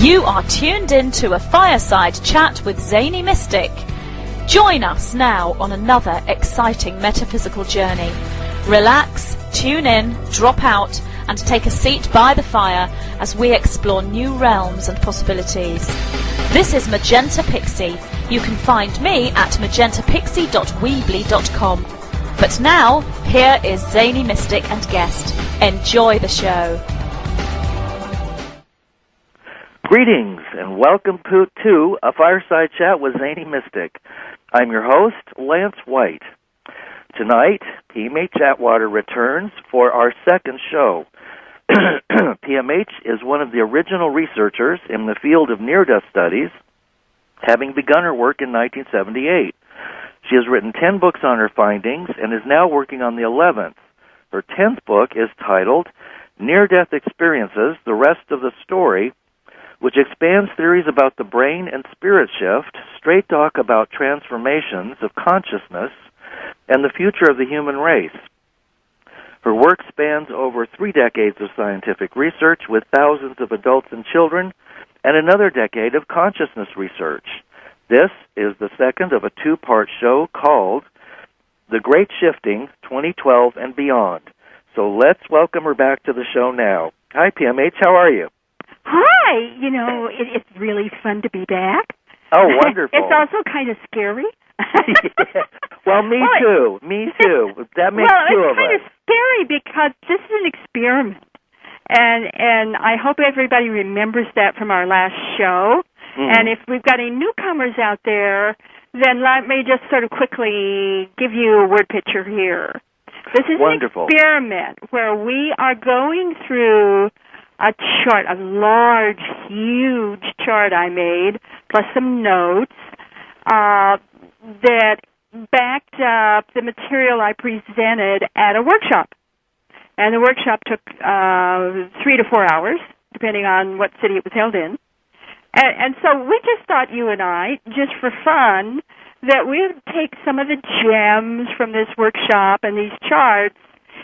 You are tuned in to a fireside chat with Zany Mystic. Join us now on another exciting metaphysical journey. Relax, tune in, drop out, and take a seat by the fire as we explore new realms and possibilities. This is Magenta Pixie. You can find me at magentapixie.weebly.com. But now, here is Zany Mystic and guest. Enjoy the show. Greetings and welcome to a Fireside Chat with Zany Mystic. I'm your host, Lance White. Tonight, PMH ATWATER returns for our second show. PMH is one of the original researchers in the field of near-death studies, having begun her work in 1978. She has written 10 books on her findings and is now working on the 11th. Her 10th book is titled Near-Death Experiences, The Rest of the Story, which expands theories about the brain and spirit shift, straight talk about transformations of consciousness, and the future of the human race. Her work spans over 3 decades of scientific research with thousands of adults and children, and another decade of consciousness research. This is the second of a 2-part show called The Great Shifting 2012 and Beyond. So let's welcome her back to the show now. Hi, PMH, how are you? Hi. You know, it's really fun to be back. Oh, wonderful. It's also kind of scary. Yeah. Well, me too. That makes two of us. Well, it's kind of scary because this is an experiment. And I hope everybody remembers that from our last show. Mm-hmm. And if we've got any newcomers out there, then let me just sort of quickly give you a word picture here. This is wonderful. An experiment where we are going through a chart, a large, huge chart I made, plus some notes that backed up the material I presented at a workshop. And the workshop took 3 to 4 hours, depending on what city it was held in. And so we just thought, you and I, just for fun, that we would take some of the gems from this workshop and these charts,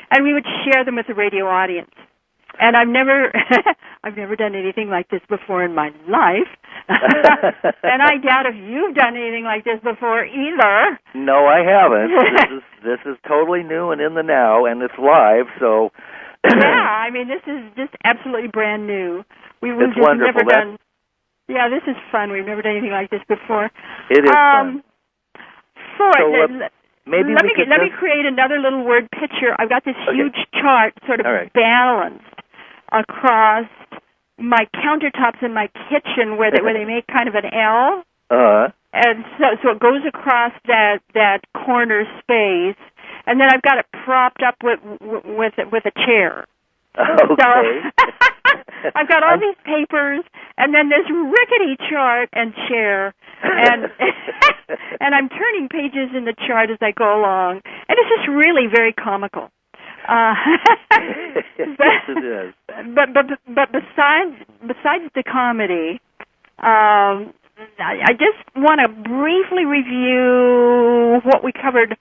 and we would share them with the radio audience. And I've never done anything like this before in my life. And I doubt if you've done anything like this before either. No, I haven't. This is totally new and in the now, and it's live, so... Yeah, I mean, this is just absolutely brand new. We've it's just wonderful. Never done... Yeah, this is fun. We've never done anything like this before. It is fun. Let me create another little word picture. I've got this huge chart sort of balanced across my countertops in my kitchen where they make kind of an L. And so it goes across that corner space, and then I've got it propped up with a chair. Okay. So I've got all these papers, and then this rickety chart and chair, and and I'm turning pages in the chart as I go along, and it's just really very comical. Yes, it is. But besides the comedy, I just want to briefly review what we covered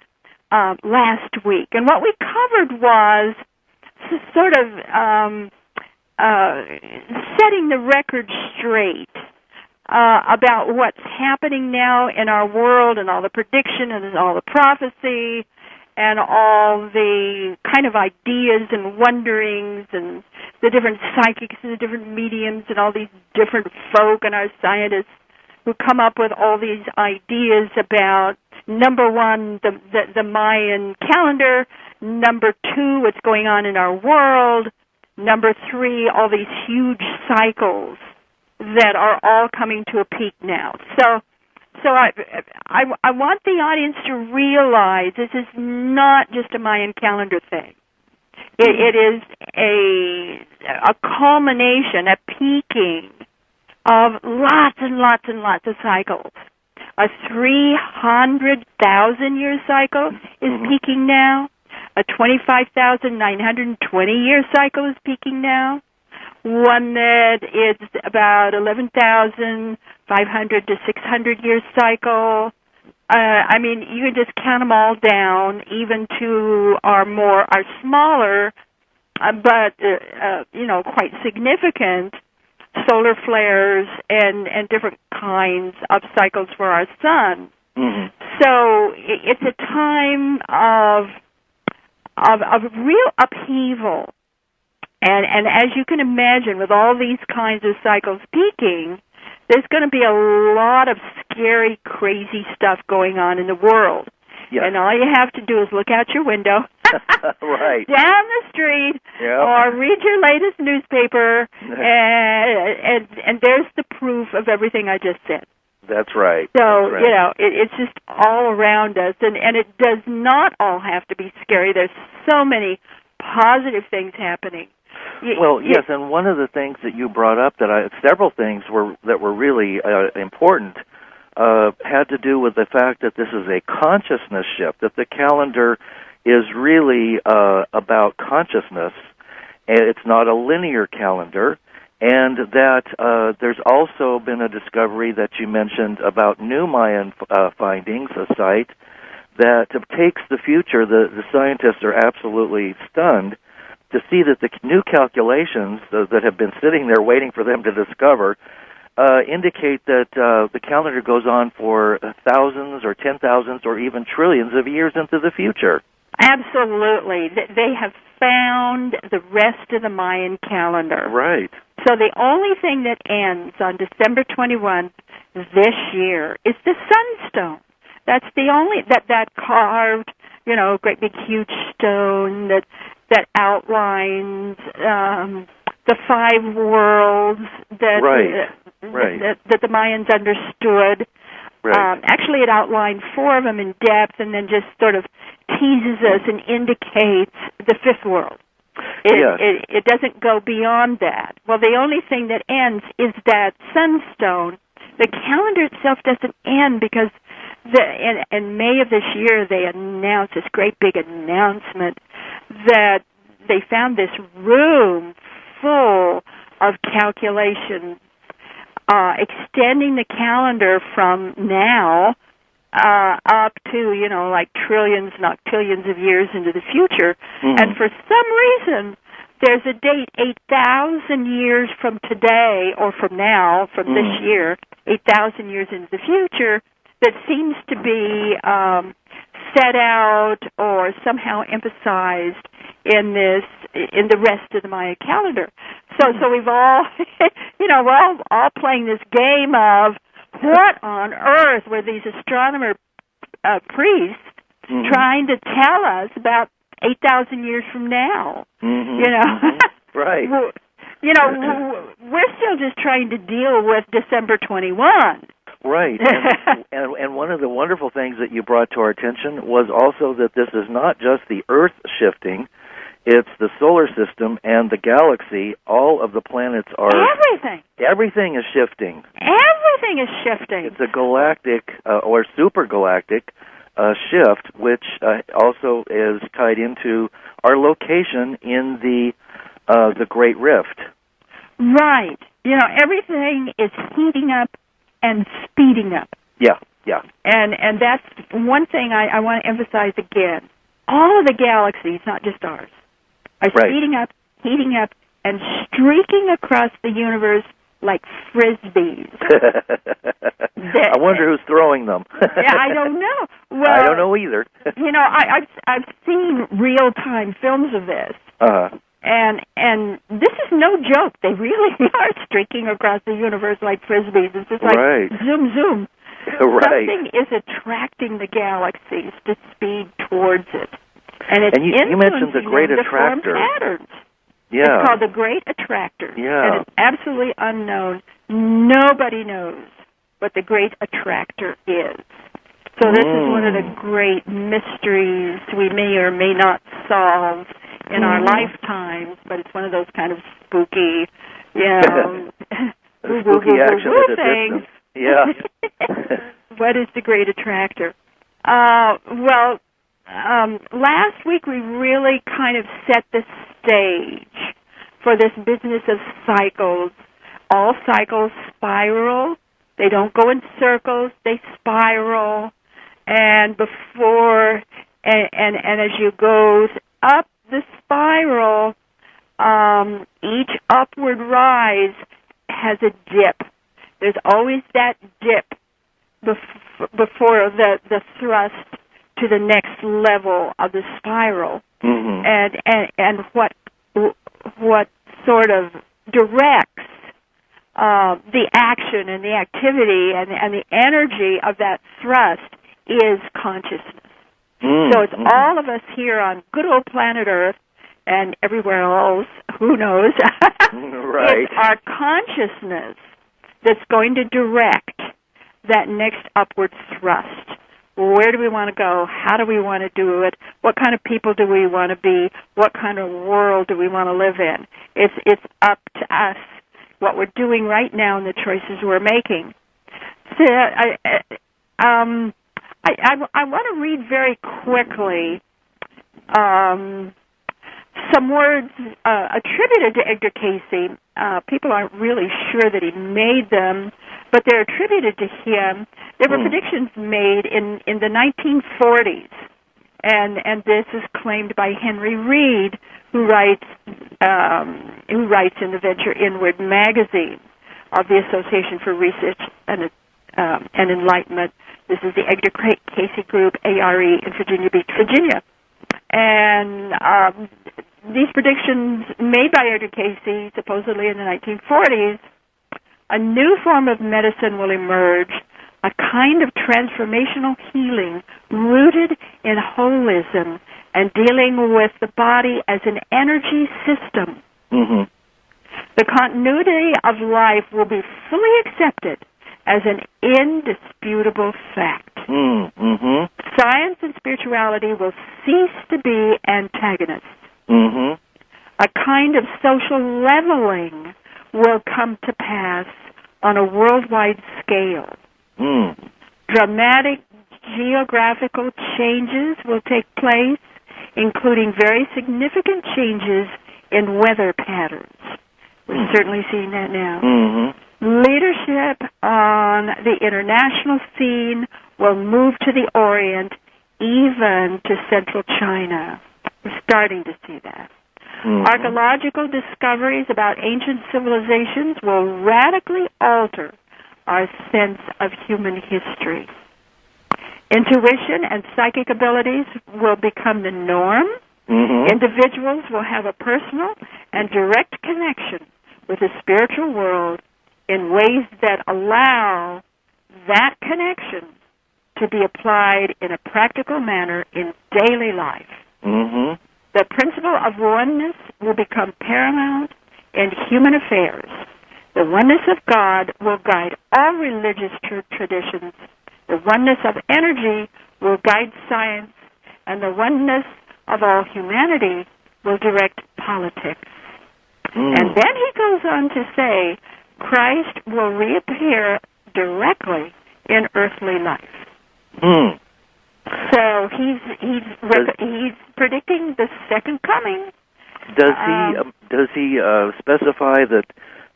last week, and what we covered was sort of setting the record straight about what's happening now in our world and all the prediction and all the prophecy and all the kind of ideas and wonderings and the different psychics and the different mediums and all these different folk and our scientists who come up with all these ideas about, number one, the Mayan calendar, number 2, what's going on in our world, number 3, all these huge cycles that are all coming to a peak now. So I want the audience to realize this is not just a Mayan calendar thing. It is a culmination, a peaking of lots and lots and lots of cycles. A 300,000-year cycle is peaking now. A 25,920-year cycle is peaking now. One that is about 11,500 to 600-year cycle. I mean, you can just count them all down, even to our smaller, but quite significant solar flares and different kinds of cycles for our sun. Mm-hmm. So it's a time of real upheaval. And as you can imagine, with all these kinds of cycles peaking, there's going to be a lot of scary, crazy stuff going on in the world. Yes. And all you have to do is look out your window, right, down the street, yep, or read your latest newspaper, and there's the proof of everything I just said. That's right. So, that's right. You know, it's just all around us, and it does not all have to be scary. There's so many positive things happening. Well, yes, and one of the things that you brought up several things that were really important had to do with the fact that this is a consciousness shift, that the calendar is really about consciousness, and it's not a linear calendar, and that there's also been a discovery that you mentioned about new Mayan findings, a site that takes the future. The scientists are absolutely stunned to see that the new calculations that have been sitting there waiting for them to discover indicate that the calendar goes on for thousands or 10,000s or even trillions of years into the future. Absolutely. They have found the rest of the Mayan calendar. Right. So the only thing that ends on December 21 this year is the sunstone. That's the only, that carved, you know, great big huge stone that outlines the five worlds that that the Mayans understood. Right. Actually, it outlined four of them in depth, and then just sort of teases us and indicates the fifth world. It doesn't go beyond that. Well, the only thing that ends is that sunstone. The calendar itself doesn't end because in May of this year they announced this great big announcement that they found this room full of calculations extending the calendar from now up to, you know, like trillions, not octillions of years into the future. Mm-hmm. And for some reason, there's a date 8,000 years from today, or from now, from this year, 8,000 years into the future, that seems to be set out or somehow emphasized in the rest of the Maya calendar. So we've all, you know, we're all playing this game of what on earth were these astronomer priests trying to tell us about 8,000 years from now? Mm-hmm. You know, right? You know, we're still just trying to deal with December 21. Right, and one of the wonderful things that you brought to our attention was also that this is not just the Earth shifting, it's the solar system and the galaxy. All of the planets are... Everything is shifting. Everything is shifting. It's a galactic or supergalactic shift, which also is tied into our location in the Great Rift. Right. You know, everything is heating up and speeding up. Yeah. And that's one thing I want to emphasize again. All of the galaxies, not just ours, are speeding up, heating up, and streaking across the universe like frisbees. I wonder who's throwing them. Yeah, I don't know. Well, I don't know either. You know, I've seen real-time films of this. And this is no joke. They really are streaking across the universe like frisbees. It's just like zoom, zoom. Right. Something is attracting the galaxies to speed towards it. And you mentioned the Great Attractor. Patterns. Yeah. It's called the Great Attractor. Yeah. And it's absolutely unknown. Nobody knows what the Great Attractor is. So this is one of the great mysteries we may or may not solve in our lifetimes, but it's one of those kind of spooky, you know, spooky action at a distance. Yeah. What is the Great Attractor? Last week we really kind of set the stage for this business of cycles. All cycles spiral. They don't go in circles. They spiral. And as you go up the spiral, each upward rise has a dip. There's always that dip before the thrust to the next level of the spiral. And what sort of directs the action and the activity and the energy of that thrust is consciousness. So it's all of us here on good old planet Earth and everywhere else, who knows? Right. It's our consciousness that's going to direct that next upward thrust. Where do we want to go? How do we want to do it? What kind of people do we want to be? What kind of world do we want to live in? It's up to us, what we're doing right now and the choices we're making. So I want to read very quickly some words attributed to Edgar Cayce. People aren't really sure that he made them, but they're attributed to him. There were predictions made in the 1940s, and this is claimed by Henry Reed, who writes in the Venture Inward magazine of the Association for Research and Enlightenment. This is the Edgar Cayce Group, ARE, in Virginia Beach, Virginia. And these predictions made by Edgar Cayce, supposedly in the 1940s, a new form of medicine will emerge, a kind of transformational healing rooted in holism and dealing with the body as an energy system. The continuity of life will be fully accepted as an indisputable fact. Science and spirituality will cease to be antagonists. A kind of social leveling will come to pass on a worldwide scale. Dramatic geographical changes will take place, including very significant changes in weather patterns. We're certainly seeing that now. Leadership on the international scene will move to the Orient, even to central China. We're starting to see that. Archaeological discoveries about ancient civilizations will radically alter our sense of human history. Intuition and psychic abilities will become the norm. Individuals will have a personal and direct connection with the spiritual world in ways that allow that connection to be applied in a practical manner in daily life. The principle of oneness will become paramount in human affairs. The oneness of God will guide all religious traditions. The oneness of energy will guide science, and the oneness of all humanity will direct politics. And then he goes on to say, Christ will reappear directly in earthly life. So he's predicting the second coming. Does he specify that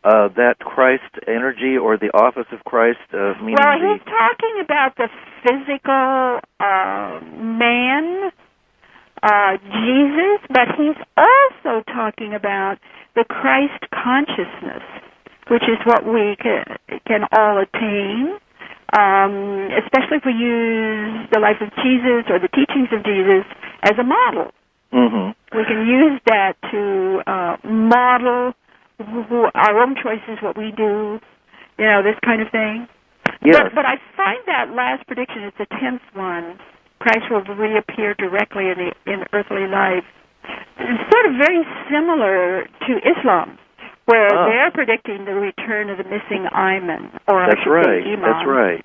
that Christ energy or the office of Christ meaning? Well, he's talking about the physical man, Jesus, but he's also talking about the Christ consciousness, which is what we can all attain, especially if we use the life of Jesus or the teachings of Jesus as a model. We can use that to model our own choices, what we do, this kind of thing. Yes. But I find that last prediction, it's the 10th one, Christ will reappear directly in earthly life. It's sort of very similar to Islam, where they're predicting the return of the missing Iman, or That's right. Imam. That's right.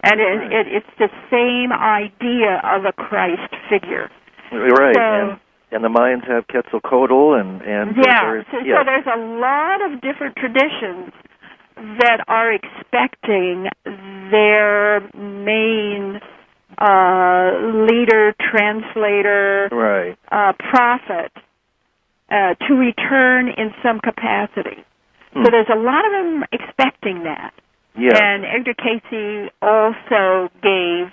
And it's the same idea of a Christ figure. Right. So, and the Mayans have Quetzalcoatl, and so there's a lot of different traditions that are expecting their main leader, translator, prophet to return in some capacity. So there's a lot of them expecting that. Yes. And Edgar Cayce also gave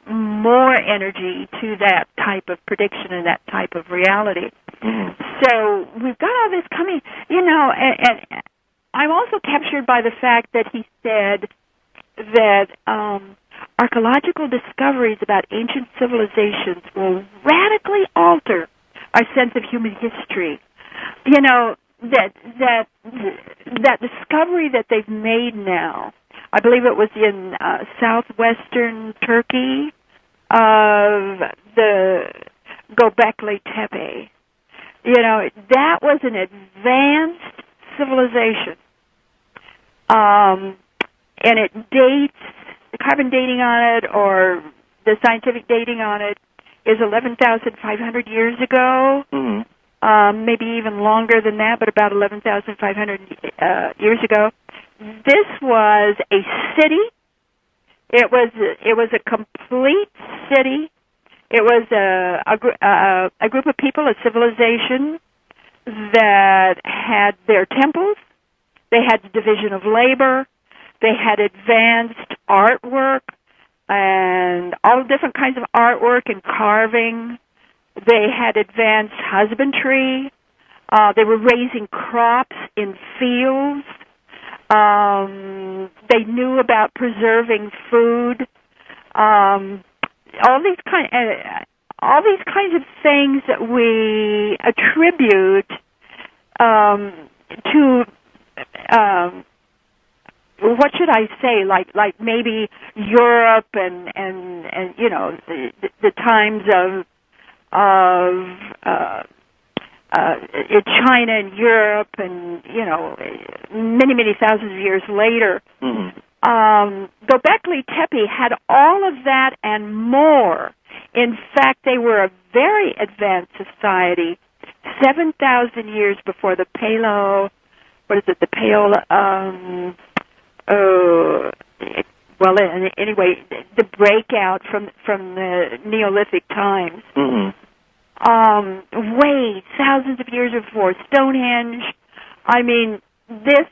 more energy to that type of prediction and that type of reality. So we've got all this coming, and I'm also captured by the fact that he said that archaeological discoveries about ancient civilizations will radically alter our sense of human history. You know, that discovery that they've made now, I believe it was in southwestern Turkey, of the Göbekli Tepe. You know, that was an advanced civilization. And it dates, the carbon dating on it, or the scientific dating on it, is 11,500 years ago. Mm-hmm. Maybe even longer than that, but about 11,500 years ago. This was a city. It was a complete city. It was a group of people, a civilization that had their temples. They had the division of labor. They had advanced artwork and all different kinds of artwork and carving. They had advanced husbandry. They were raising crops in fields. They knew about preserving food. All these kinds of things that we attribute to what should I say? Like maybe Europe and you know the times of China and Europe, and you know many thousands of years later. Mm-hmm. Göbekli Tepe had all of that and more. In fact, they were a very advanced society, 7,000 years before the anyway, the breakout from the Neolithic times. Mm-hmm. Way thousands of years before Stonehenge. I mean, this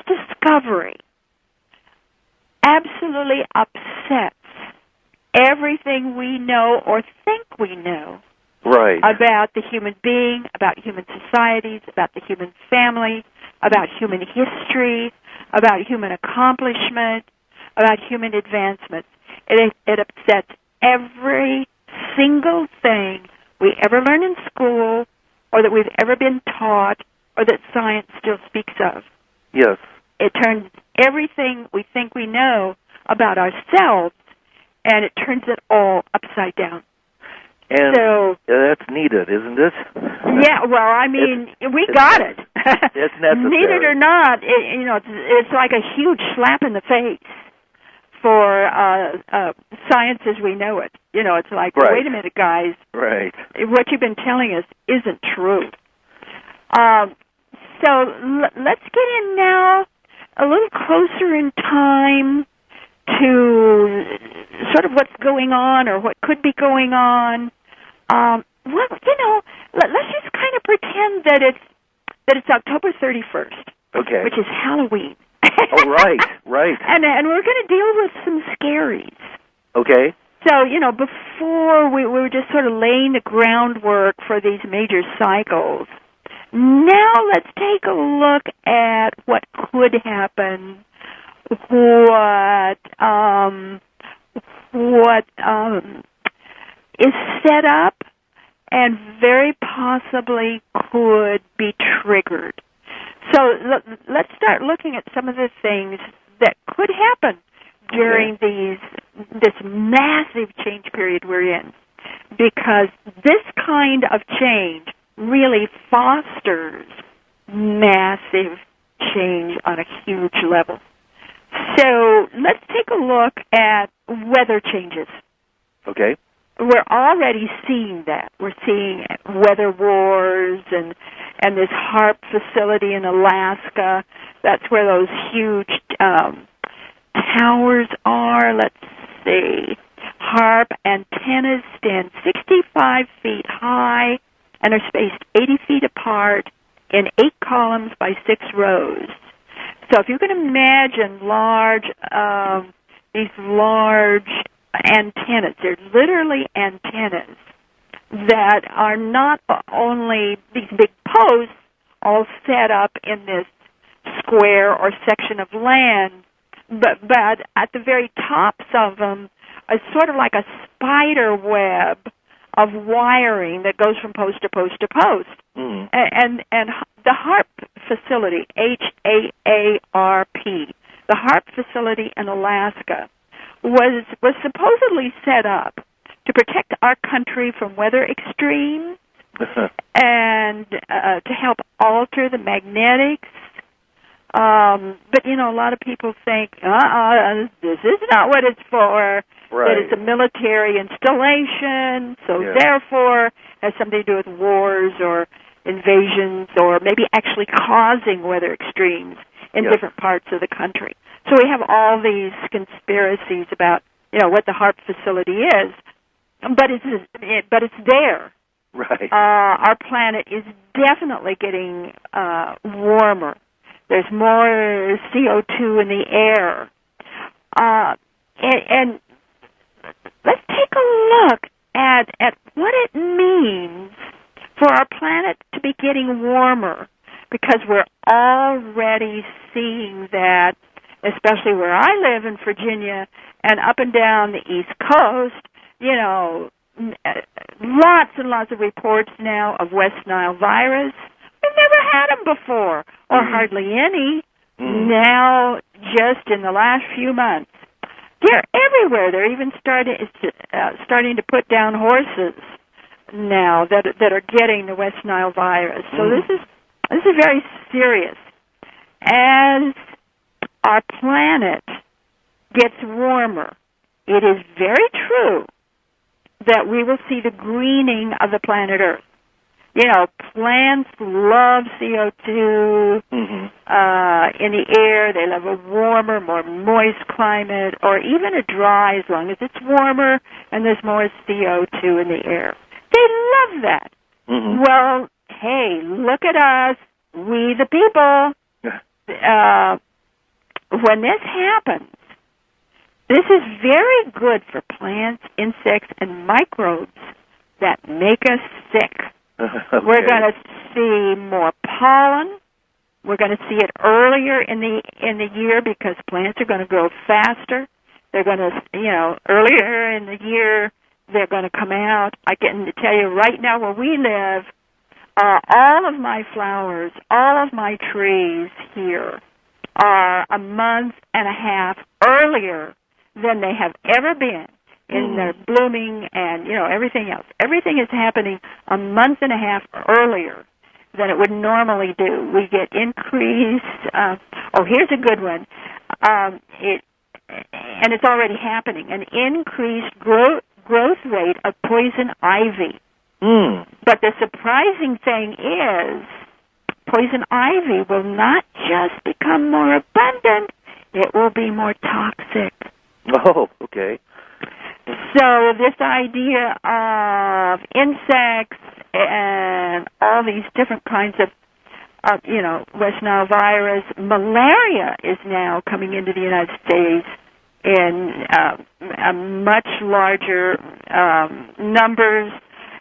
discovery absolutely upsets everything we know or think we know about the human being, about human societies, about the human family, about human history, about human accomplishment, about human advancement. It upsets every single thing we ever learn in school, or that we've ever been taught, or that science still speaks of. Yes. It turns everything we think we know about ourselves, and it turns it all upside down. And so, that's needed, isn't it? Yeah, well, I mean, we got it. It's necessary. Need it or not, it's like a huge slap in the face for science as we know it. You know, it's like, wait a minute, guys. Right. What you've been telling us isn't true. So let's get in now a little closer in time to sort of what's going on or what could be going on. Well, you know, let's just kind of pretend that it's October 31st. Okay. Which is Halloween. Oh, right. And we're going to deal with some scaries. Okay. So, you know, before we were just sort of laying the groundwork for these major cycles. Now let's take a look at what could happen, what is set up and very possibly could be triggered. So let's start looking at some of the things that could happen during this massive change period we're in, because this kind of change really fosters massive change on a huge level. So let's take a look at weather changes. Okay. We're already seeing that. We're seeing weather wars and this HAARP facility in Alaska. That's where those huge towers are. Let's see. HAARP antennas stand 65 feet high and are spaced 80 feet apart in 8 columns by 6 rows. So if you can imagine these large antennas, they're literally antennas that are not only these big posts all set up in this square or section of land, but at the very tops of them is sort of like a spider web of wiring that goes from post to post to post. Mm. And the HAARP facility, HAARP, the HAARP facility in Alaska was supposedly set up to protect our country from weather extremes and to help alter the magnetics. But, a lot of people think, this is not what it's for. Right. That it's a military installation, so therefore has something to do with wars or invasions or maybe actually causing weather extremes in different parts of the country. So we have all these conspiracies about, what the HAARP facility is, but it's there. Right. Our planet is definitely getting warmer. There's more CO2 in the air. And let's take a look at what it means for our planet to be getting warmer, because we're already seeing that, especially where I live in Virginia and up and down the East Coast, lots and lots of reports now of West Nile virus. We've never had them before, or hardly any. Now, just in the last few months, they're everywhere. They're even starting to put down horses now that are getting the West Nile virus. So this is very serious. As our planet gets warmer, it is very true that we will see the greening of the planet Earth. Plants love CO2 in the air. They love a warmer, more moist climate, or even a dry, as long as it's warmer and there's more CO2 in the air. They love that. Well, hey, look at us, we the people. When this happens, this is very good for plants, insects, and microbes that make us sick. Okay. We're going to see more pollen. We're going to see it earlier in the year because plants are going to grow faster. They're going to, earlier in the year they're going to come out. I can tell you right now where we live, all of my flowers, all of my trees here are a month and a half earlier than they have ever been in their blooming and, everything else. Everything is happening a month and a half earlier than it would normally do. We get increased, here's a good one. And it's already happening, an increased growth rate of poison ivy. But the surprising thing is poison ivy will not just become more abundant, it will be more toxic. Oh, okay. So this idea of insects and all these different kinds of, West Nile virus, malaria is now coming into the United States in a much larger numbers,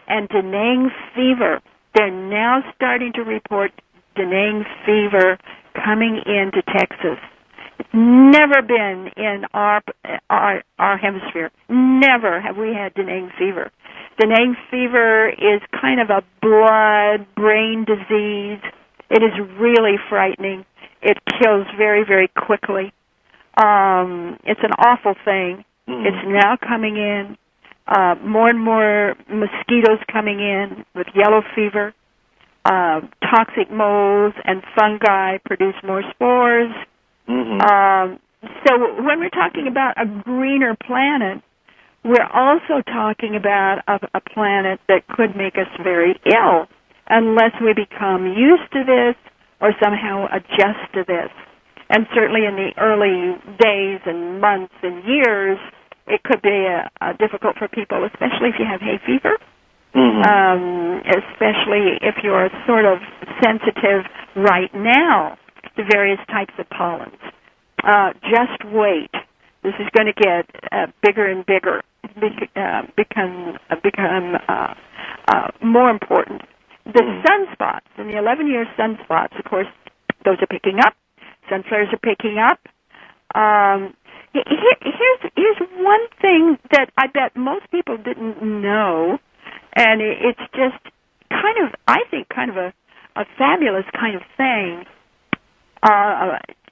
and dengue fever. They're now starting to report dengue fever coming into Texas. It's never been in our hemisphere. Never have we had dengue fever. Dengue fever is kind of a blood-brain disease. It is really frightening. It kills very, very quickly. It's an awful thing. It's now coming in. More and more mosquitoes coming in with yellow fever. Toxic molds and fungi produce more spores. So when we're talking about a greener planet, we're also talking about a planet that could make us very ill unless we become used to this or somehow adjust to this. And certainly in the early days and months and years, it could be difficult for people, especially if you have hay fever, especially if you're sort of sensitive right now to various types of pollens. Just wait. This is going to get bigger and bigger, become more important. The sunspots, and the 11-year sunspots, of course, those are picking up. Sunflowers are picking up. Here's one thing that I bet most people didn't know, and it's just kind of a fabulous kind of thing.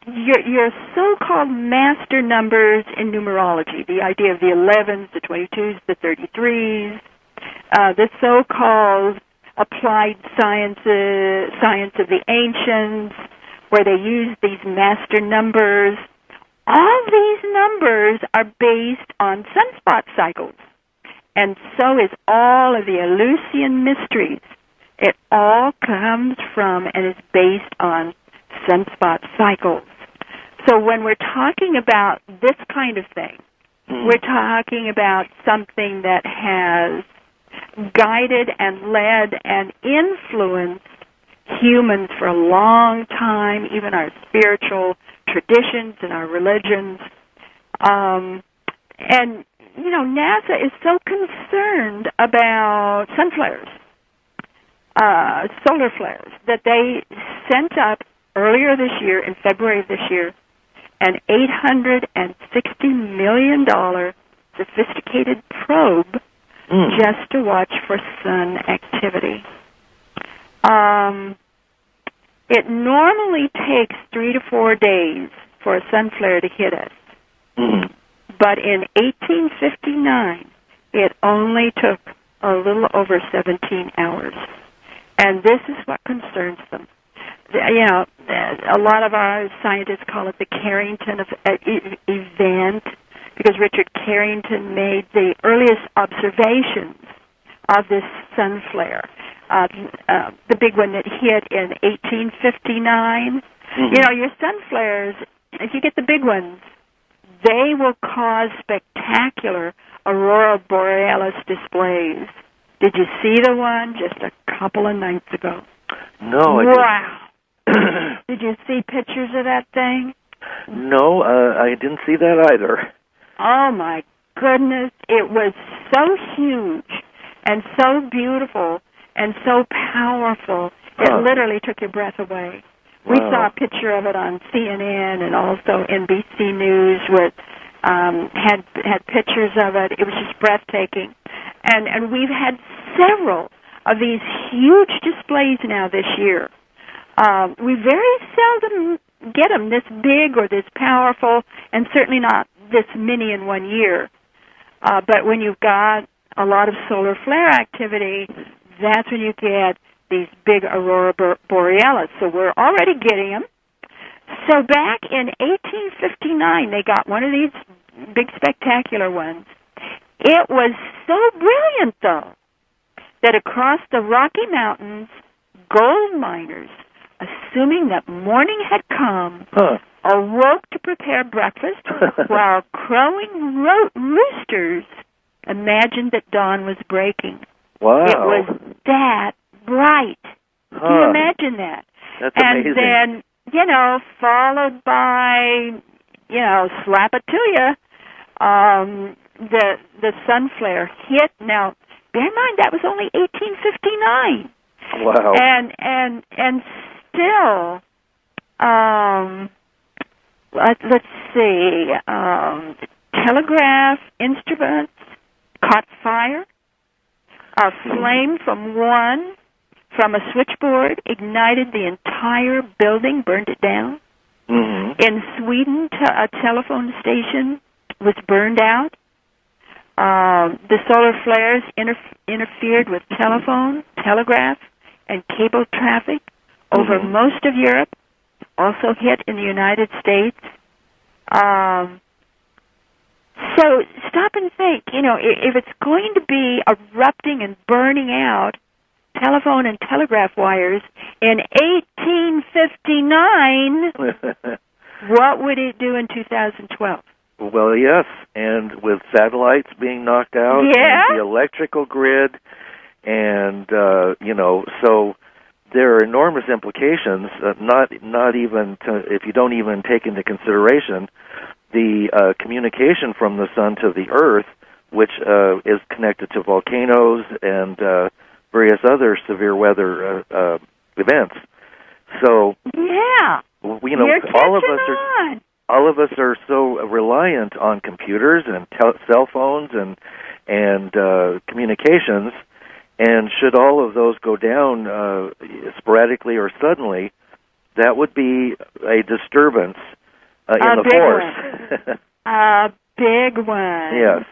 Your so-called master numbers in numerology, the idea of the 11s, the 22s, the 33s, the so-called applied science of the ancients, where they use these master numbers. All these numbers are based on sunspot cycles, and so is all of the Eleusinian mysteries. It all comes from and is based on sunspot cycles. So when we're talking about this kind of thing, we're talking about something that has guided and led and influenced humans for a long time, even our spiritual traditions and our religions. And, you know, NASA is so concerned about sun flares, solar flares, that they sent up earlier this year, in February of this year, an $860 million sophisticated probe just to watch for sun activity. It normally takes 3 to 4 days for a sun flare to hit us. But in 1859, it only took a little over 17 hours. And this is what concerns them. You know, a lot of our scientists call it the Carrington event, because Richard Carrington made the earliest observations of this sun flare. The big one that hit in 1859. You know, your sun flares, if you get the big ones, they will cause spectacular aurora borealis displays. Did you see the one just a couple of nights ago? No, I Wow. Did you see pictures of that thing? No, I didn't see that either. Oh, my goodness. It was so huge and so beautiful and so powerful, it literally took your breath away. We saw a picture of it on CNN and also NBC News, with had pictures of it. It was just breathtaking. And we've had several of these huge displays now this year. We very seldom get them this big or this powerful, and certainly not this many in 1 year. But when you've got a lot of solar flare activity, that's when you get these big aurora borealis. So we're already getting them. So back in 1859, they got one of these big spectacular ones. It was so brilliant, though, that across the Rocky Mountains, gold miners, assuming that morning had come, awoke to prepare breakfast, while crowing roosters imagined that dawn was breaking. Wow. It was that bright. Can you imagine that? That's amazing. And then, followed by, slap it to you, the sun flare hit. Now, bear in mind, that was only 1859. Wow. And still, let's see, telegraph instruments caught fire. A flame from a switchboard ignited the entire building, burned it down. In Sweden, a telephone station was burned out. The solar flares interfered with telephone, telegraph, and cable traffic over most of Europe, also hit in the United States. So stop and think, if it's going to be erupting and burning out telephone and telegraph wires in 1859, what would it do in 2012? Well, yes, and with satellites being knocked out, and the electrical grid, and, so there are enormous implications, not even if you don't even take into consideration the communication from the sun to the earth, which is connected to volcanoes and various other severe weather events. So, You're all of us are so reliant on computers and cell phones and communications, and should all of those go down sporadically or suddenly, that would be a disturbance in the force. A big one. Yes.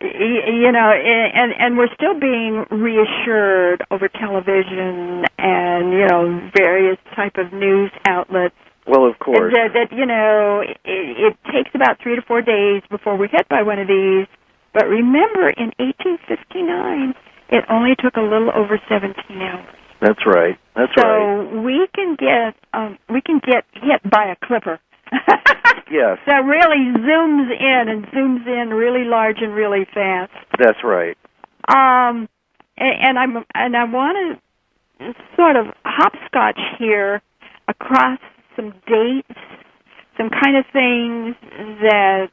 You know, and we're still being reassured over television and, you know, various type of news outlets. Well, of course. That you know, it takes about 3 to 4 days before we're hit by one of these. But remember, in 1859, it only took a little over 17 hours. That's right. That's right. So we can get hit by a clipper. Yes. That really zooms in really large and really fast. That's right. And I want to sort of hopscotch here across some dates, some kind of things that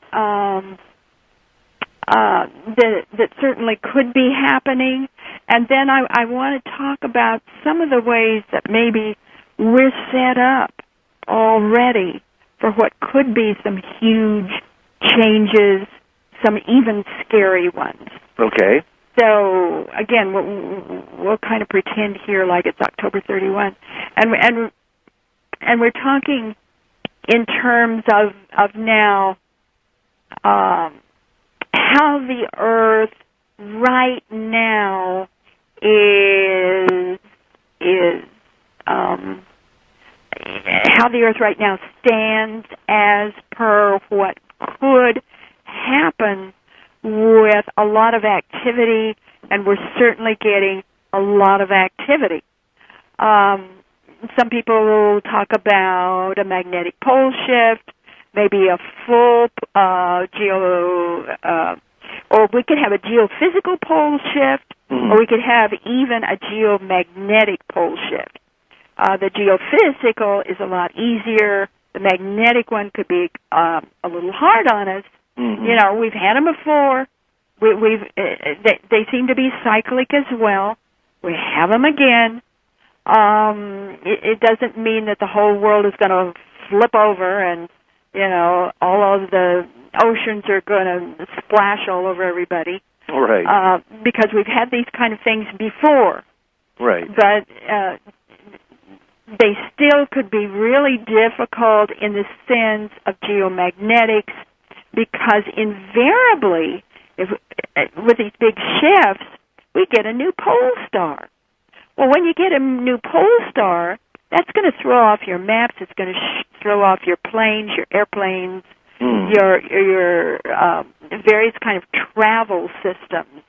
that certainly could be happening, and then I want to talk about some of the ways that maybe we're set up already for what could be some huge changes, some even scary ones. Okay. So again, we'll kind of pretend here like it's October 31, and we're talking in terms of now how the Earth right now is how the Earth right now stands as per what could happen with a lot of activity, and we're certainly getting a lot of activity. Some people talk about a magnetic pole shift, maybe a full or we could have a geophysical pole shift, or we could have even a geomagnetic pole shift. The geophysical is a lot easier. The magnetic one could be a little hard on us. Mm-hmm. You know, we've had them before. They seem to be cyclic as well. We have them again. It doesn't mean that the whole world is going to flip over and, you know, all of the oceans are going to splash all over everybody. Right. Because we've had these kind of things before. Right. But they still could be really difficult in the sense of geomagnetics, because invariably, with these big shifts, we get a new pole star. Well, when you get a new pole star, that's going to throw off your maps. It's going to throw off your planes, your airplanes, your various kind of travel systems,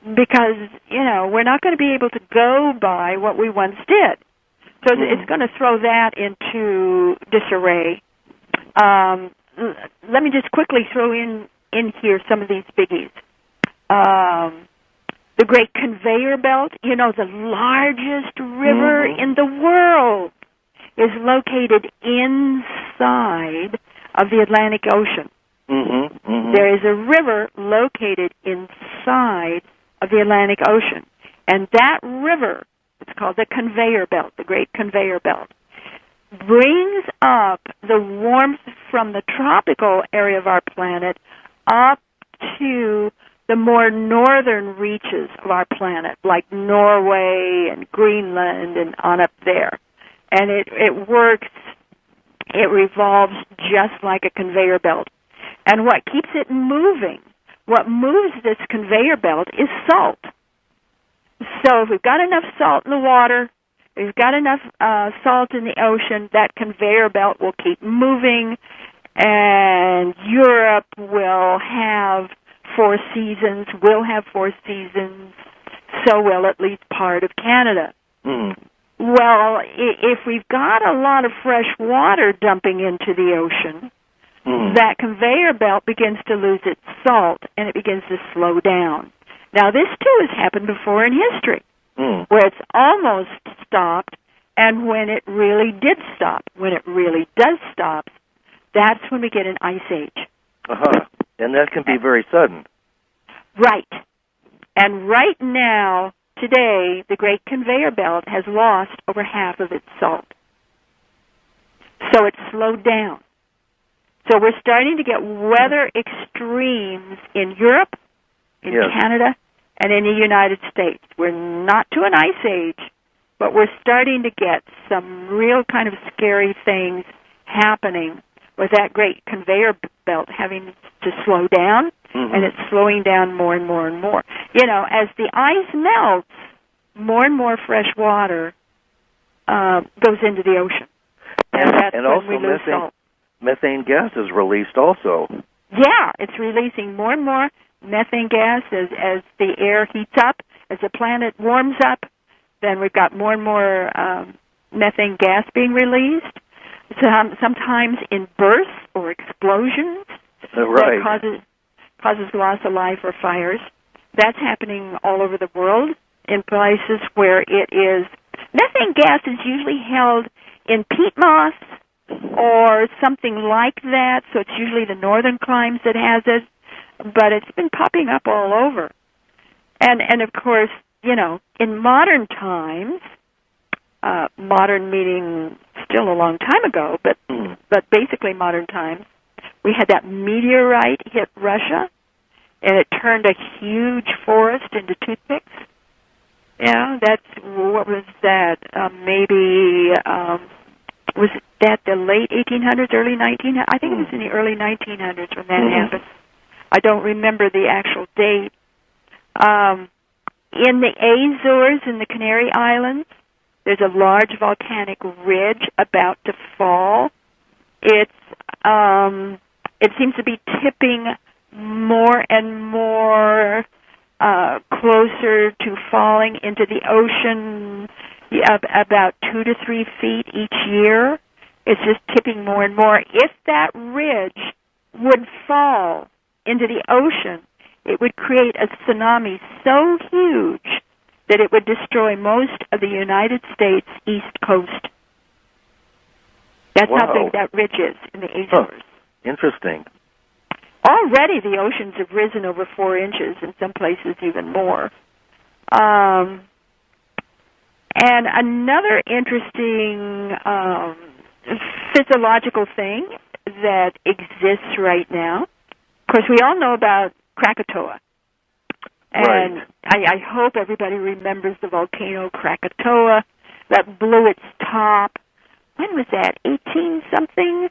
because, you know, we're not going to be able to go by what we once did. So it's going to throw that into disarray. Let me just quickly throw in here some of these biggies. The Great Conveyor Belt, you know, the largest river in the world, is located inside of the Atlantic Ocean. There is a river located inside of the Atlantic Ocean. And that river, it's called the Conveyor Belt, the Great Conveyor Belt, brings up the warmth from the tropical area of our planet up to the more northern reaches of our planet, like Norway and Greenland and on up there. And it works, it revolves just like a conveyor belt. And what keeps it moving, what moves this conveyor belt, is salt. So if we've got enough salt in the water, if we've got enough salt in the ocean, that conveyor belt will keep moving, and Europe will have 4 seasons, will have 4 seasons, so will at least part of Canada. Well, if we've got a lot of fresh water dumping into the ocean, that conveyor belt begins to lose its salt, and it begins to slow down. Now, this, too, has happened before in history, where it's almost stopped, and when it really did stop, when it really does stop, that's when we get an ice age. And that can be very sudden. Right. And right now, today, the Great Conveyor Belt has lost over half of its salt. So it slowed down. So we're starting to get weather extremes in Europe, in Canada, and in the United States. We're not to an ice age, but we're starting to get some real kind of scary things happening with that great conveyor belt having to slow down, and it's slowing down more and more and more. You know, as the ice melts, more and more fresh water goes into the ocean. And also methane gas is released also. Yeah, it's releasing more and more methane gas as the air heats up, as the planet warms up. Then we've got more and more methane gas being released. Sometimes in bursts or explosions that causes loss of life or fires. That's happening all over the world in places where it is. Methane gas is usually held in peat moss or something like that, so it's usually the northern climes that has it, but it's been popping up all over. And of course, you know, in modern times, modern meaning still a long time ago, but basically modern times, we had that meteorite hit Russia, and it turned a huge forest into toothpicks. Yeah, what was that? Was that the late 1800s, early 1900s? I think it was in the early 1900s when that happened. I don't remember the actual date. In the Azores, in the Canary Islands, there's a large volcanic ridge about to fall. It seems to be tipping more and more closer to falling into the ocean, about 2 to 3 feet each year. It's just tipping more and more. If that ridge would fall into the ocean, it would create a tsunami so huge that it would destroy most of the United States East Coast. That's how big that ridge is in the Azores. Interesting. Already the oceans have risen over 4 inches, in some places even more. And another interesting physiological thing that exists right now, of course, we all know about Krakatoa. And I hope everybody remembers the volcano Krakatoa that blew its top. When was that? 18-something?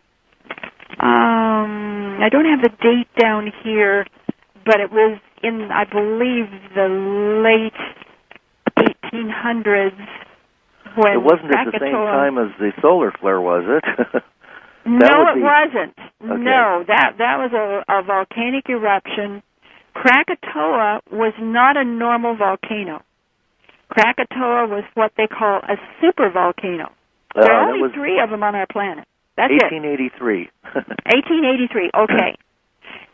I don't have the date down here, but it was in, I believe, the late 1800s. When it wasn't Krakatoa, at the same time as the solar flare, was it? No, it wasn't. Okay. No, that was a volcanic eruption. Krakatoa was not a normal volcano. Krakatoa was what they call a supervolcano. There are only 3 of them on our planet. That's 1883. 1883, okay.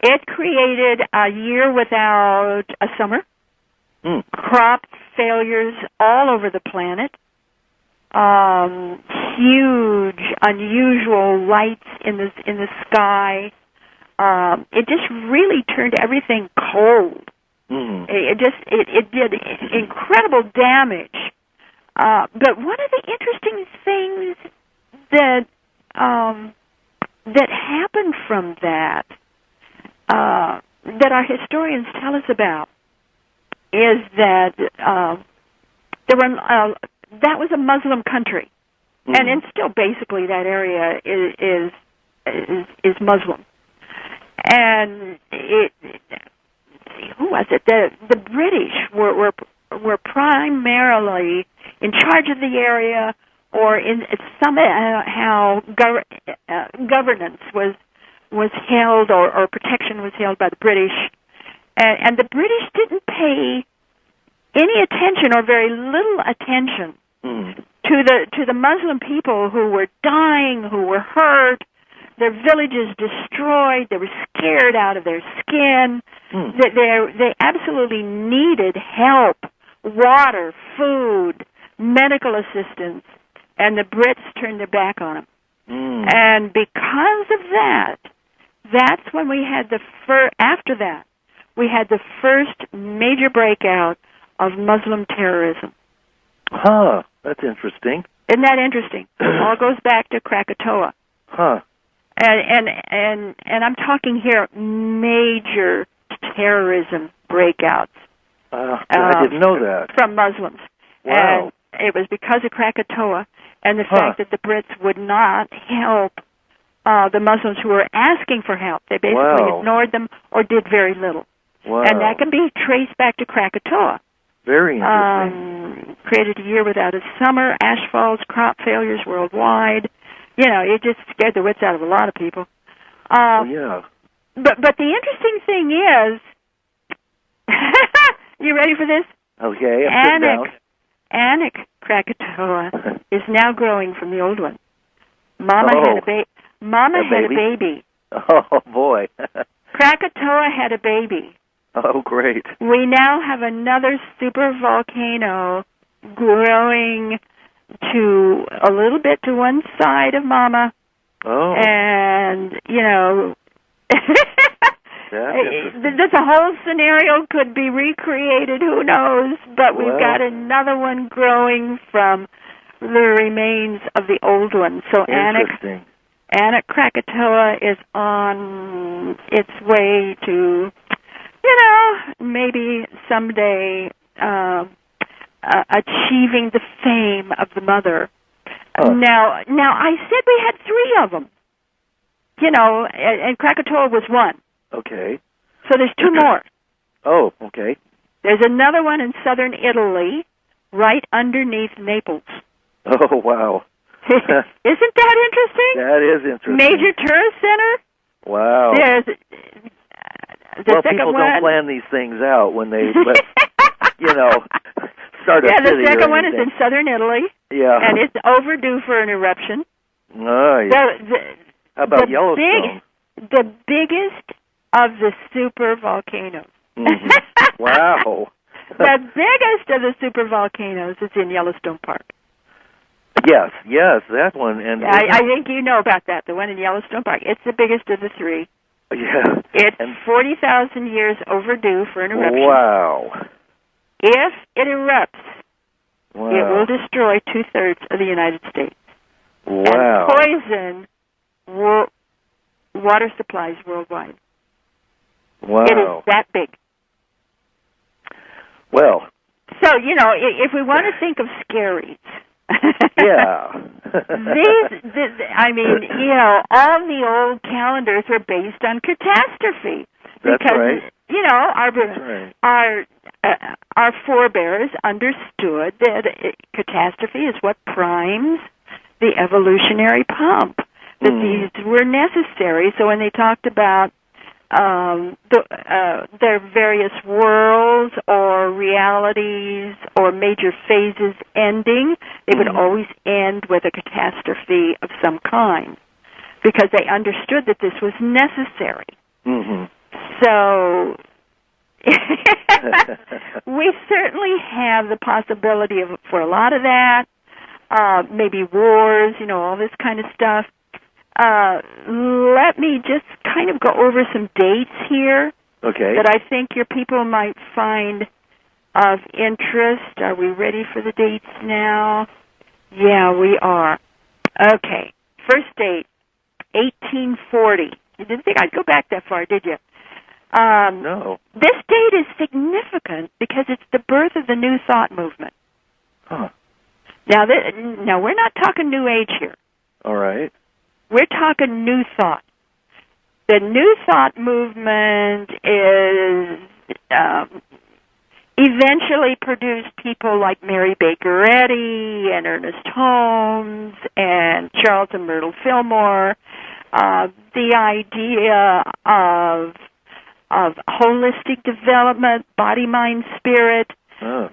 It created a year without a summer, crop failures all over the planet, huge, unusual lights in the sky. It just really turned everything cold. It did incredible damage. But one of the interesting things that happened from that our historians tell us about is that that was a Muslim country, and still basically that area is Muslim. And who was it? The British were primarily in charge of the area, or in somehow governance was held, or protection was held by the British, and the British didn't pay any attention, or very little attention, to the Muslim people who were dying, who were hurt, their villages destroyed, they were scared out of their skin, they absolutely needed help, water, food, medical assistance, and the Brits turned their back on them. And because of that, that's when we had after that, we had the first major breakout of Muslim terrorism. Huh, that's interesting. Isn't that interesting? It all goes back to Krakatoa. Huh. And I'm talking here major terrorism breakouts. I didn't know that. From Muslims. Wow. And it was because of Krakatoa and the fact that the Brits would not help the Muslims who were asking for help. They basically ignored them or did very little. Wow. And that can be traced back to Krakatoa. Very interesting. Created a year without a summer, ash falls, crop failures worldwide. It just scared the wits out of a lot of people. Yeah. But the interesting thing is, you ready for this? Okay, I'm sitting down. Anak Krakatoa is now growing from the old one. Mama had a baby. Oh, boy. Krakatoa had a baby. Oh, great. We now have another super volcano growing to a little bit to one side of Mama. Oh. And, That's a whole scenario could be recreated, who knows, but we've got another one growing from the remains of the old one. So Anak Krakatoa is on its way to, maybe someday achieving the fame of the mother. Now I said we had 3 of them, and Krakatoa was one. Okay. So there's 2 more. Oh, okay. There's another one in southern Italy, right underneath Naples. Oh, wow. Isn't that interesting? That is interesting. Major tourist center. Wow. There's the second people one. don't plan these things out when they, start a city. Yeah, the second or one is anything. in southern Italy. Yeah. And it's overdue for an eruption. Oh, yeah. How about Yellowstone? The biggest of the super volcanoes. Mm-hmm. Wow. The biggest of the super volcanoes is in Yellowstone Park. Yes, that one. And I think you know about that, the one in Yellowstone Park. It's the biggest of the 3. Yeah. It's 40,000 years overdue for an eruption. Wow. If it erupts, it will destroy 2/3 of the United States. Wow. And poison water supplies worldwide. Wow. It is that big. Well. So, if we want to think of scaries. Yeah. all the old calendars were based on catastrophe. That's because, right. Our forebears understood that catastrophe is what primes the evolutionary pump, that these were necessary. So when they talked about their various worlds or realities or major phases ending, they would always end with a catastrophe of some kind because they understood that this was necessary. Mm-hmm. So we certainly have the possibility for a lot of that, maybe wars, all this kind of stuff. Let me just kind of go over some dates here that I think your people might find of interest. Are we ready for the dates now? Yeah, we are. Okay. First date, 1840. You didn't think I'd go back that far, did you? No. This date is significant because it's the birth of the New Thought movement. Huh. Now, we're not talking New Age here. All right. We're talking New Thought. The New Thought movement is eventually produced people like Mary Baker Eddy and Ernest Holmes and Charles and Myrtle Fillmore. The idea of holistic development, body, mind, spirit. Oh.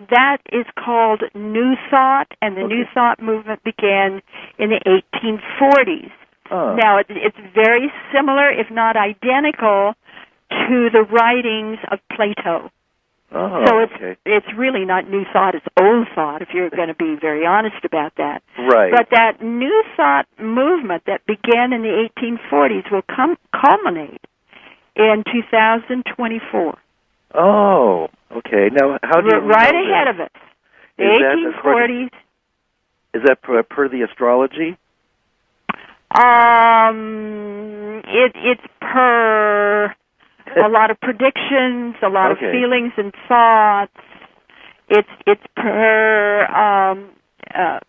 That is called New Thought, and the New Thought movement began in the 1840s. Oh. Now, it's very similar, if not identical, to the writings of Plato. Oh, so it's really not New Thought, it's Old Thought, if you're going to be very honest about that. Right. But that New Thought movement that began in the 1840s will culminate in 2024. Oh, okay. Now, how do you We're right know ahead that? of it. The 1840s. Is that per the astrology? It's per a lot of predictions, a lot of feelings and thoughts. It's per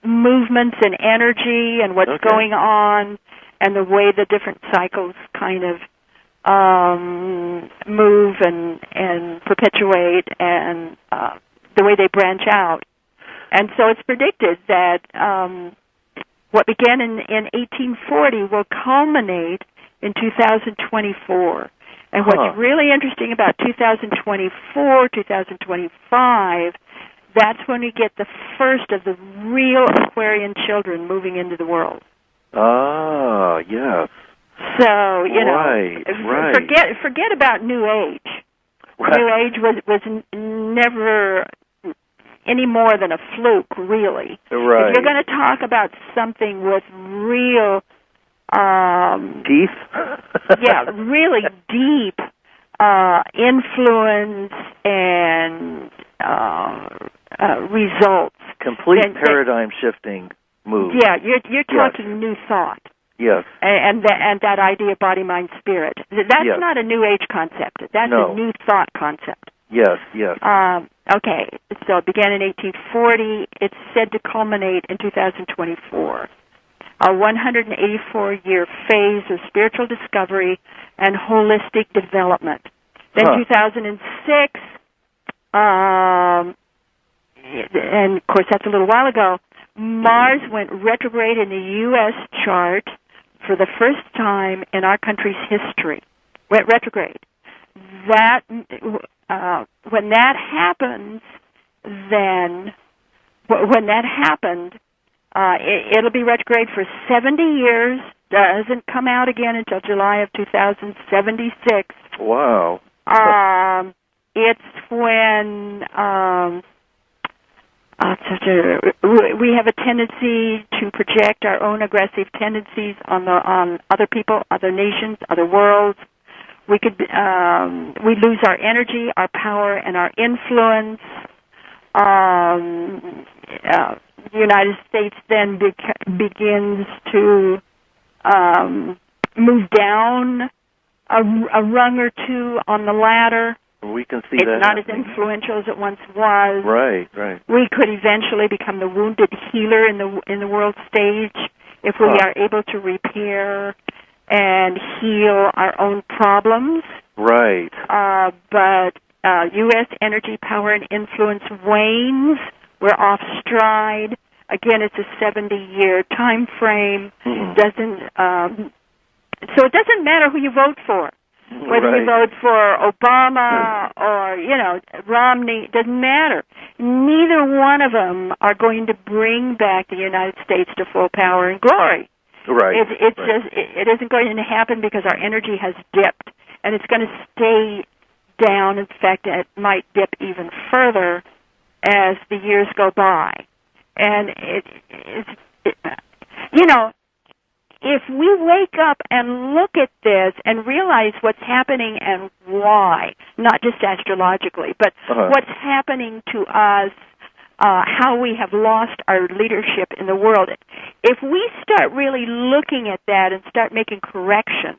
movements and energy and what's going on, and the way the different cycles kind of move and perpetuate, and the way they branch out. And so it's predicted that what began in 1840 will culminate in 2024. And what's really interesting about 2024, 2025, that's when we get the first of the real Aquarian children moving into the world. Ah, yes. So, you know, right. forget about New Age. Right. New Age was never any more than a fluke, really. Right. If you're going to talk about something with real teeth? really deep influence and results. Complete paradigm-shifting move. Yeah, you're talking new thought. Yes. And that idea, body, mind, spirit. That's not a New Age concept. That's a new thought concept. Yes. Okay, so it began in 1840. It's said to culminate in 2024. A 184-year phase of spiritual discovery and holistic development. Then 2006, and of course that's a little while ago, Mars went retrograde in the U.S. chart for the first time in our country's history. Went retrograde. That when that happens, then when that happened, it'll be retrograde for 70 years. Doesn't come out again until July of 2076. Wow. It's when we have a tendency to project our own aggressive tendencies on other people, other nations, other worlds. We lose our energy, our power, and our influence. The United States then begins to move down a rung or two on the ladder. We can see it's that not happening. as influential as it once was. Right. We could eventually become the wounded healer in the world stage if we are able to repair and heal our own problems. Right. But U.S. energy, power, and influence wanes. We're off stride. Again, it's a 70-year time frame. So it doesn't matter who you vote for. Whether you vote for Obama or, Romney, it doesn't matter. Neither one of them are going to bring back the United States to full power and glory. Right. It isn't going to happen because our energy has dipped, and it's going to stay down. In fact, it might dip even further as the years go by. And if we wake up and look at this and realize what's happening and why, not just astrologically, but what's happening to us, how we have lost our leadership in the world, if we start really looking at that and start making corrections,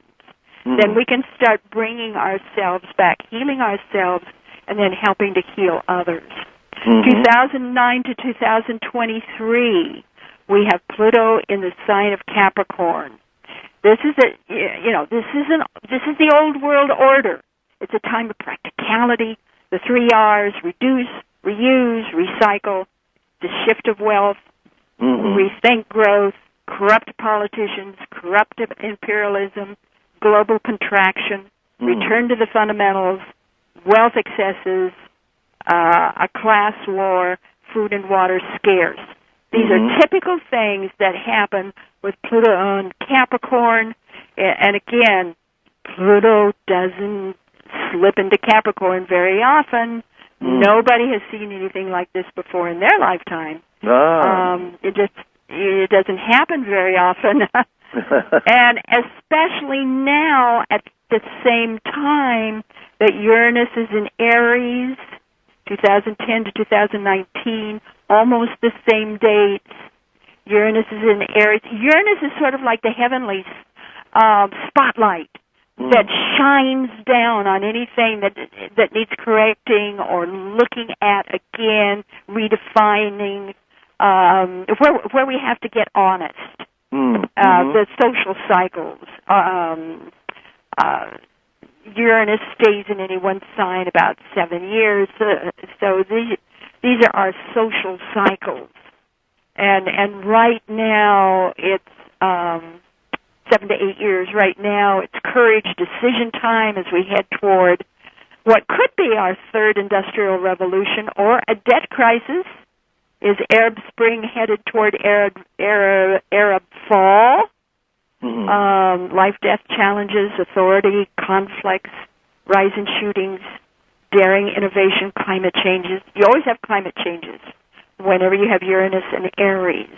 then we can start bringing ourselves back, healing ourselves, and then helping to heal others. 2009 to 2023, we have Pluto in the sign of Capricorn. This is this is the old world order. It's a time of practicality, the 3 R's: reduce, reuse, recycle, the shift of wealth, rethink growth, corrupt politicians, corrupt imperialism, global contraction, return to the fundamentals, wealth excesses, a class war, food and water scarce. These are typical things that happen with Pluto on Capricorn. And again, Pluto doesn't slip into Capricorn very often. Nobody has seen anything like this before in their lifetime. It doesn't happen very often. And especially now at the same time that Uranus is in Aries, 2010 to 2019, almost the same dates. Uranus is in Aries. Uranus is sort of like the heavenly spotlight that shines down on anything that needs correcting or looking at again, redefining, where we have to get honest. The social cycles. Uranus stays in any one sign about 7 years, so these are our social cycles. And right now it's 7 to 8 years. Right now it's courage, decision time as we head toward what could be our third industrial revolution or a debt crisis. Is Arab Spring headed toward Arab fall? Life-death challenges, authority, conflicts, rise in shootings, daring innovation, climate changes. You always have climate changes whenever you have Uranus and Aries.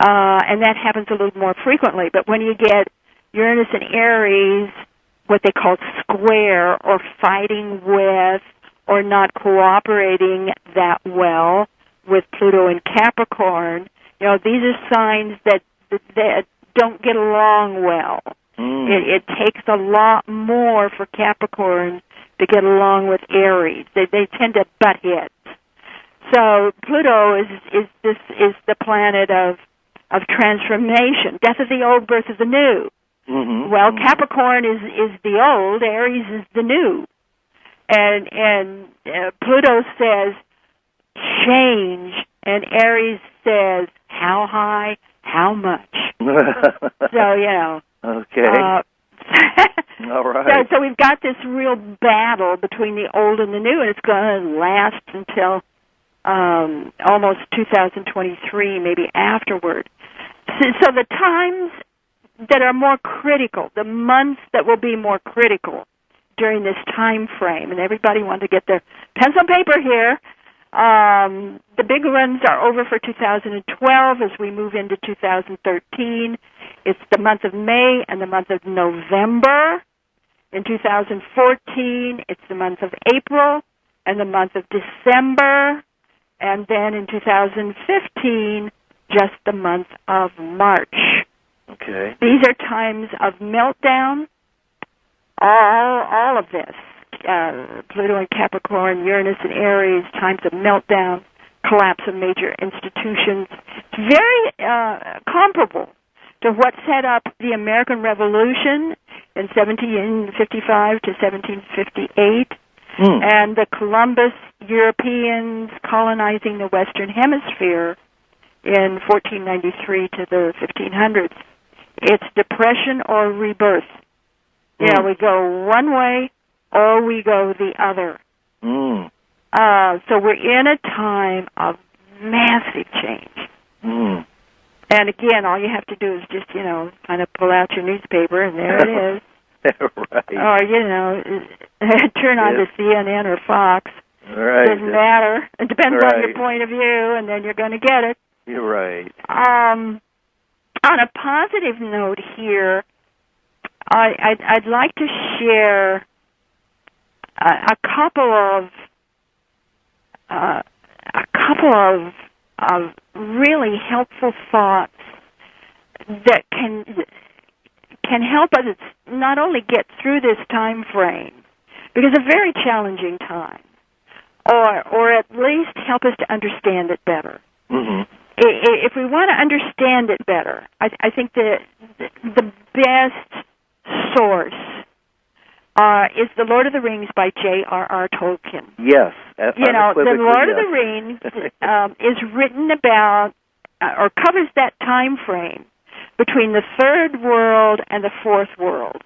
And that happens a little more frequently. But when you get Uranus and Aries, what they call square or fighting with or not cooperating that well with Pluto and Capricorn, these are signs that don't get along well. It takes a lot more for Capricorn to get along with Aries. They tend to butt heads. So Pluto is the planet of transformation, death of the old, birth of the new. Well, Capricorn is the old, Aries is the new, and Pluto says change, and Aries says how high, how much. So Okay. All right. So we've got this real battle between the old and the new, and it's going to last until almost 2023, maybe afterward. So the times that are more critical, the months that will be more critical during this time frame, and everybody wanted to get their pencil and paper here. The big runs are over for 2012 as we move into 2013. It's the month of May and the month of November. In 2014, it's the month of April and the month of December. And then in 2015, just the month of March. Okay. These are times of meltdown, all of this. Pluto and Capricorn, Uranus and Aries, times of meltdown, collapse of major institutions. It's very comparable to what set up the American Revolution in 1755 to 1758, and the Columbus Europeans colonizing the Western Hemisphere in 1493 to the 1500s. It's depression or rebirth. We go one way or we go the other. So we're in a time of massive change. And again, all you have to do is just, kind of pull out your newspaper, and there it is. Right. Or, turn on to CNN or Fox. Right. Doesn't matter. It depends on your point of view, and then you're going to get it. You're right. On a positive note here, I'd like to share a couple of really helpful thoughts that can help us not only get through this time frame, because it's a very challenging time, or at least help us to understand it better. If we want to understand it better, I think the best source is The Lord of the Rings by J.R.R. Tolkien. Yes. The Lord of the Rings is written about, or covers that time frame between the third world and the fourth world.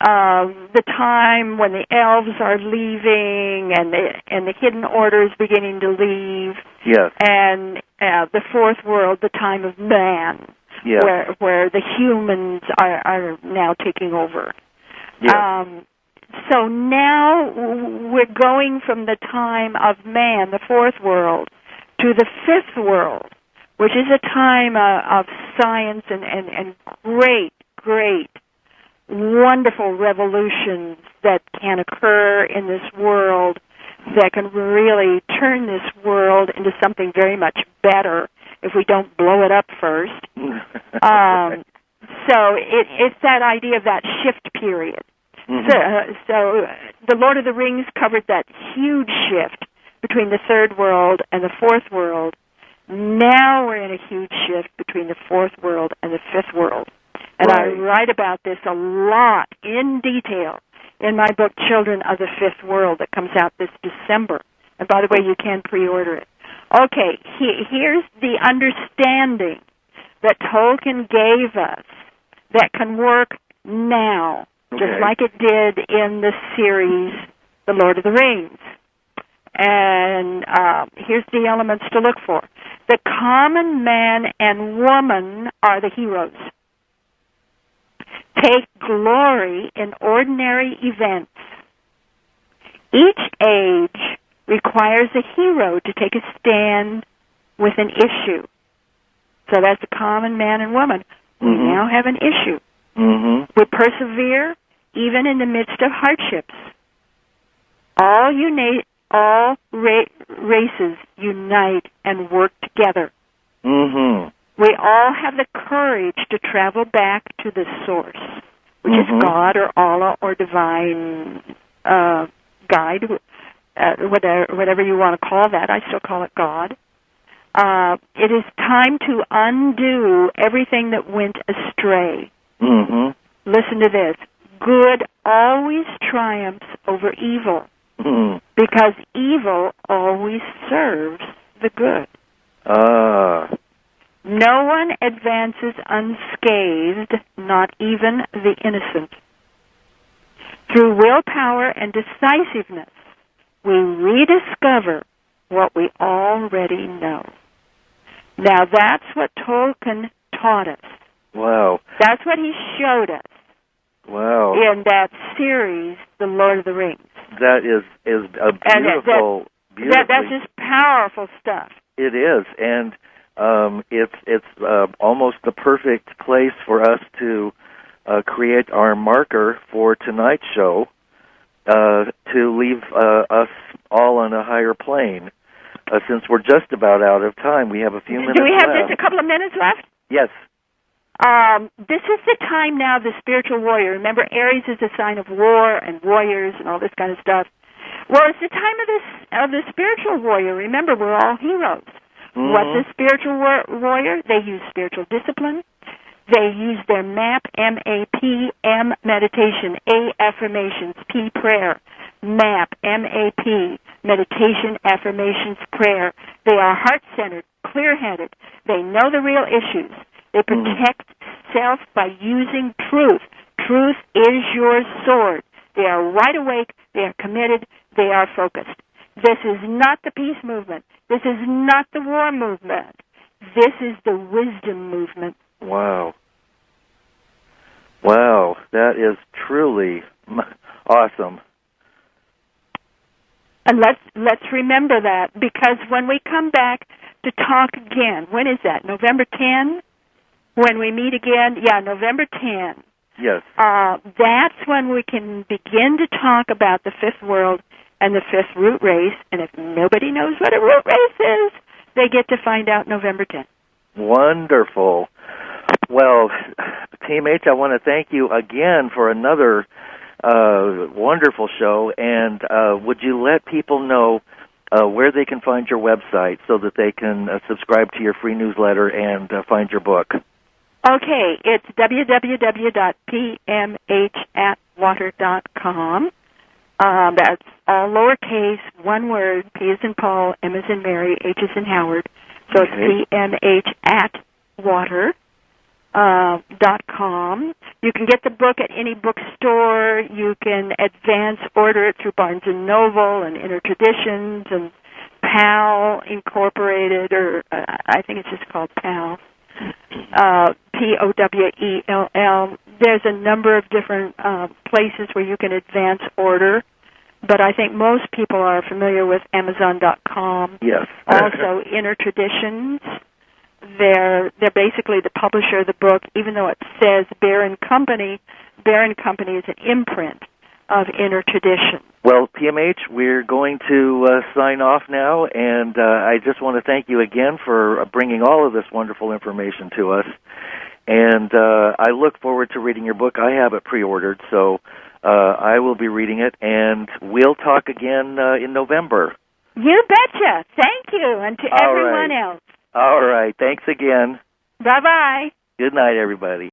The time when the elves are leaving and the hidden order is beginning to leave. Yes. And the fourth world, the time of man, yes, where the humans are now taking over. Yes. So now we're going from the time of man, the fourth world, to the fifth world, which is a time of science and great, wonderful revolutions that can occur in this world that can really turn this world into something very much better if we don't blow it up first. So it's that idea of that shift period. Mm-hmm. So the Lord of the Rings covered that huge shift between the third world and the fourth world. Now we're in a huge shift between the fourth world and the fifth world. And right. I write about this a lot in detail in my book, Children of the Fifth World, that comes out this December. And by the way, you can pre-order it. Okay, here's the understanding that Tolkien gave us that can work now, just like it did in the series The Lord of the Rings. And here's the elements to look for. The common man and woman are the heroes. Take glory in ordinary events. Each age requires a hero to take a stand with an issue. So that's the common man and woman. We now have an issue. Mm-hmm. We persevere even in the midst of hardships. All races unite and work together. Mm-hmm. We all have the courage to travel back to the source, which is God or Allah or divine guide, whatever you want to call that. I still call it God. It is time to undo everything that went astray. Mm-hmm. Listen to this. Good always triumphs over evil because evil always serves the good. No one advances unscathed, not even the innocent. Through willpower and decisiveness, we rediscover what we already know. Now, that's what Tolkien taught us. Wow. That's what he showed us. Wow. In that series, The Lord of the Rings. That is a beautiful, that's just powerful stuff. It is, and it's almost the perfect place for us to create our marker for tonight's show to leave us all on a higher plane. Since we're just about out of time, we have a few minutes left. Do we have just a couple of minutes left? Yes. This is the time now of the spiritual warrior. Remember, Aries is a sign of war and warriors and all this kind of stuff. Well, it's the time of the spiritual warrior. Remember, we're all heroes. Mm-hmm. What's a spiritual warrior? They use spiritual discipline. They use their MAP, M-A-P, M, meditation, A, affirmations, P, prayer. MAP, M-A-P, meditation, affirmations, prayer. They are heart-centered, clear-headed. They know the real issues. They protect self by using truth. Truth is your sword. They are wide awake. They are committed. They are focused. This is not the peace movement. This is not the war movement. This is the wisdom movement. Wow. Wow, that is truly awesome. And let's remember that, because when we come back to talk again, when is that? November 10? When we meet again? Yeah, November 10. Yes. That's when we can begin to talk about the fifth world and the fifth root race. And if nobody knows what a root race is, they get to find out November 10th. Wonderful. Well, P.M.H, I want to thank you again for another wonderful show. And would you let people know where they can find your website so that they can subscribe to your free newsletter and find your book? Okay, it's www.pmhatwater.com. That's all lowercase, one word, P as in Paul, M as in Mary, H as in Howard. So it's pmhatwater.com. You can get the book at any bookstore. You can advance order it through Barnes & Noble and Inner Traditions and PAL Incorporated, or I think it's just called PAL. POWELL. There's a number of different places where you can advance order, but I think most people are familiar with Amazon.com. Yes. Also, Inner Traditions. They're basically the publisher of the book, even though it says Bear & Company. Bear & Company is an imprint. of inner tradition. Well, PMH, we're going to sign off now, and I just want to thank you again for bringing all of this wonderful information to us. And I look forward to reading your book. I have it pre-ordered, so I will be reading it, and we'll talk again in November. You betcha. Thank you, and to everyone else. All right. Thanks again. Bye-bye. Good night, everybody.